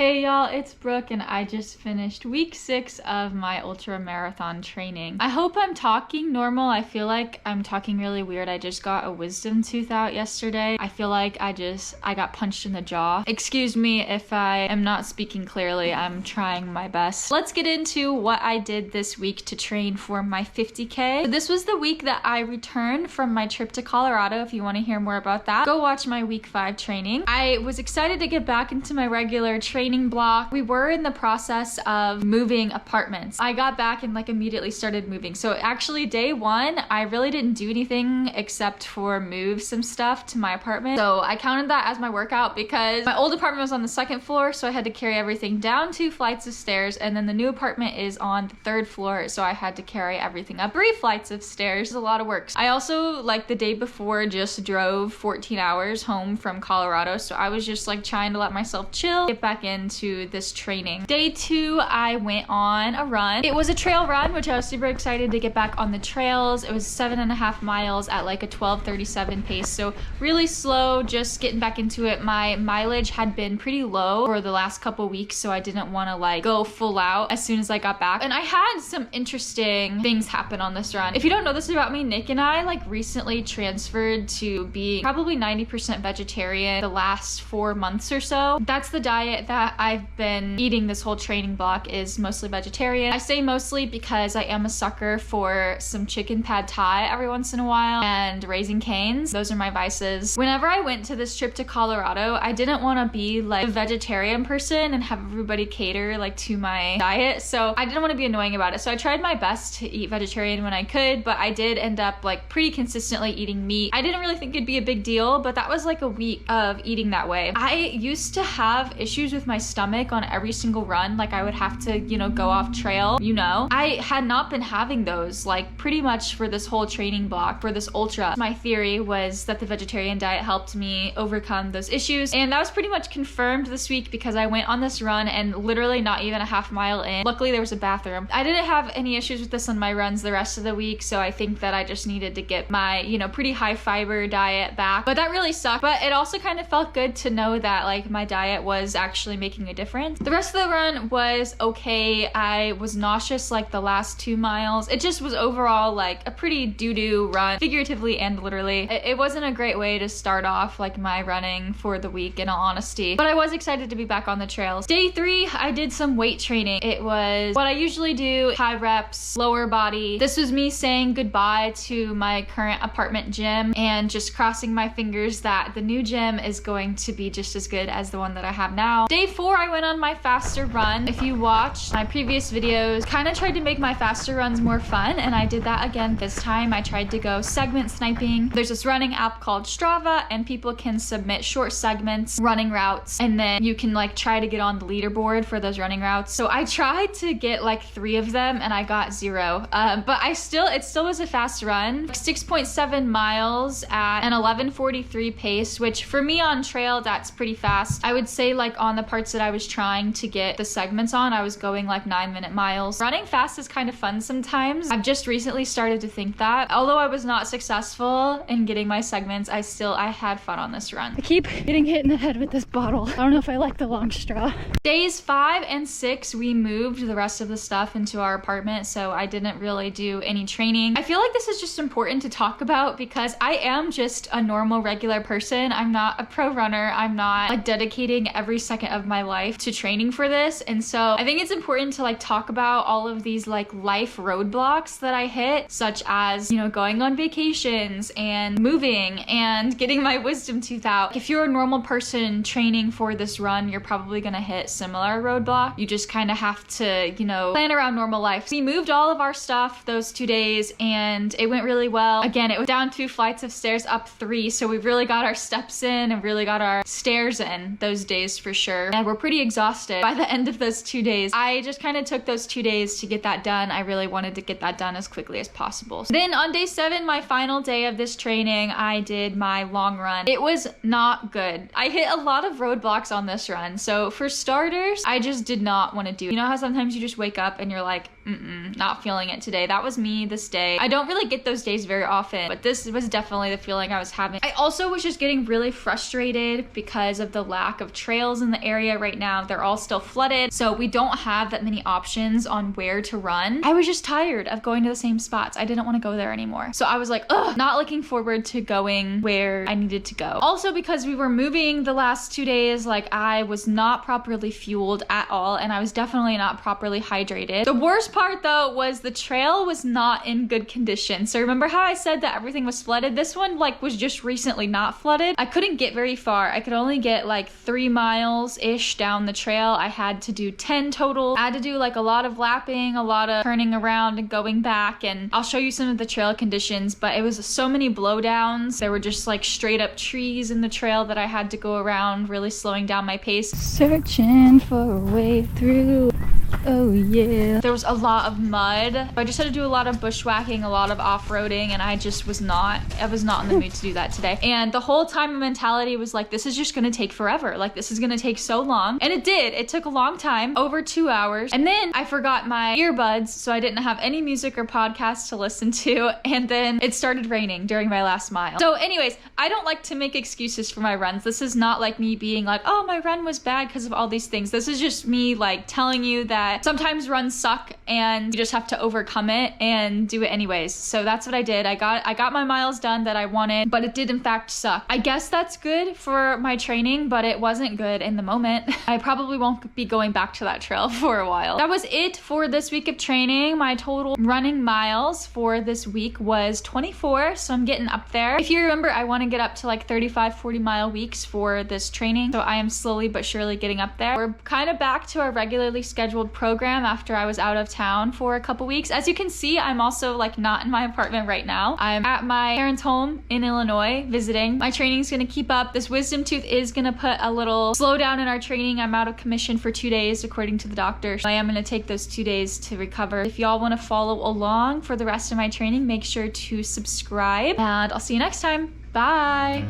Hey y'all, it's Brooke and I just finished week 6 of my ultra marathon training. I hope I'm talking normal. I feel like I'm talking really weird. I just got a wisdom tooth out yesterday. I feel like I got punched in the jaw. Excuse me if I am not speaking clearly. I'm trying my best. Let's get into what I did this week to train for my 50K. So this was the week that I returned from my trip to Colorado. If you want to hear more about that, go watch my week 5 training. I was excited to get back into my regular training block. We were in the process of moving apartments. I got back and immediately started moving. So actually day 1, I really didn't do anything except for move some stuff to my apartment. So I counted that as my workout because my old apartment was on the 2nd floor, so I had to carry everything down 2 flights of stairs, and then the new apartment is on the 3rd floor, so I had to carry everything up 3 flights of stairs. It's a lot of work. I also, the day before, just drove 14 hours home from Colorado, so I was just trying to let myself chill, get back into this training. Day 2, I went on a run. It was a trail run, which I was super excited to get back on the trails. It was 7.5 miles at a 12:37 pace, so really slow, just getting back into it. My mileage had been pretty low for the last couple weeks, so I didn't want to go full out as soon as I got back. And I had some interesting things happen on this run. If you don't know this about me, Nick and I recently transferred to being probably 90% vegetarian the last 4 months or so. That's the diet that I've been eating this whole training block, is mostly vegetarian. I say mostly because I am a sucker for some chicken pad thai every once in a while and Raising Cane's. Those are my vices. Whenever I went to this trip to Colorado, I didn't want to be a vegetarian person and have everybody cater to my diet, so I didn't want to be annoying about it. So I tried my best to eat vegetarian when I could, but I did end up pretty consistently eating meat. I didn't really think it'd be a big deal, but that was a week of eating that way. I used to have issues with my stomach on every single run. I would have to, go off trail, I had not been having those pretty much for this whole training block for this ultra. My theory was that the vegetarian diet helped me overcome those issues, and that was pretty much confirmed this week because I went on this run and literally not even a half mile in, luckily there was a bathroom. I didn't have any issues with this on my runs the rest of the week, so I think that I just needed to get my, pretty high fiber diet back, but that really sucked. But it also kind of felt good to know that my diet was actually making a difference. The rest of the run was okay. I was nauseous the last 2 miles. It just was overall a pretty doo-doo run, figuratively and literally. It wasn't a great way to start off my running for the week, in all honesty, but I was excited to be back on the trails. Day 3, I did some weight training. It was what I usually do, high reps, lower body. This was me saying goodbye to my current apartment gym and just crossing my fingers that the new gym is going to be just as good as the one that I have now. Day 4, I went on my faster run. If you watched my previous videos, kind of tried to make my faster runs more fun, and I did that again this time. I tried to go segment sniping. There's this running app called Strava, and people can submit short segments, running routes, and then you can try to get on the leaderboard for those running routes. So I tried to get 3 of them and I got 0. But it still was a fast run. 6.7 miles at an 11:43 pace, which for me on trail, that's pretty fast. I would say on the parts that I was trying to get the segments on, I was going 9-minute miles. Running fast is kind of fun sometimes. I've just recently started to think that. Although I was not successful in getting my segments, I had fun on this run. I keep getting hit in the head with this bottle. I don't know if I like the long straw. Days 5 and 6, we moved the rest of the stuff into our apartment, so I didn't really do any training. I feel like this is just important to talk about because I am just a normal, regular person. I'm not a pro runner. I'm not dedicating every second of my life to training for this, and so I think it's important to talk about all of these life roadblocks that I hit, such as going on vacations and moving and getting my wisdom tooth out. If you're a normal person training for this run, you're probably gonna hit similar roadblock. You just kind of have to plan around normal life. We moved all of our stuff those 2 days and it went really well. Again, it was down 2 flights of stairs, up 3, so we really got our steps in and really got our stairs in those days for sure, and we're pretty exhausted by the end of those 2 days. I just kind of took those 2 days to get that done. I really wanted to get that done as quickly as possible. Then on day 7, my final day of this training, I did my long run. It was not good. I hit a lot of roadblocks on this run. So for starters, I just did not want to do. You know how sometimes you just wake up and you're like, not feeling it today. That was me this day. I don't really get those days very often, but this was definitely the feeling I was having. I also was just getting really frustrated because of the lack of trails in the area. area right now, they're all still flooded, so we don't have that many options on where to run. I was just tired of going to the same spots. I didn't want to go there anymore. So I was like, ugh, not looking forward to going where I needed to go. Also, because we were moving the last 2 days, like I was not properly fueled at all, and I was definitely not properly hydrated. The worst part though was the trail was not in good condition. So remember how I said that everything was flooded? This one like was just recently not flooded. I couldn't get very far. I could only get like 3 miles-ish down the trail. I had to do 10 total. I had to do like a lot of lapping, a lot of turning around and going back, and I'll show you some of the trail conditions, but it was so many blowdowns. There were just like straight up trees in the trail that I had to go around, really slowing down my pace. Searching for a way through. Oh yeah. There was a lot of mud. I just had to do a lot of bushwhacking, a lot of off-roading, and I was not in the mood to do that today. And the whole time my mentality was like, this is just gonna take forever. Like this is gonna take so long. And it did. It took a long time, over 2 hours. And then I forgot my earbuds, so I didn't have any music or podcast to listen to. And then it started raining during my last mile. So anyways, I don't like to make excuses for my runs. This is not like me being like, oh, my run was bad because of all these things. This is just me like telling you that sometimes runs suck and you just have to overcome it and do it anyways. So that's what I did. I got my miles done that I wanted, but it did in fact suck. I guess that's good for my training, but it wasn't good in the moment. I probably won't be going back to that trail for a while. That was it for this week of training. My total running miles for this week was 24, so I'm getting up there. If you remember, I want to get up to like 35, 40 mile weeks for this training, so I am slowly but surely getting up there. We're kind of back to our regularly scheduled program after I was out of town for a couple weeks. As you can see, I'm also like not in my apartment right now. I'm at my parents' home in Illinois visiting. My training's gonna keep up. This wisdom tooth is gonna put a little slowdown in our training. I'm out of commission for 2 days according to the doctor. I am gonna take those 2 days to recover. If y'all wanna follow along for the rest of my training, make sure to subscribe, and I'll see you next time. Bye.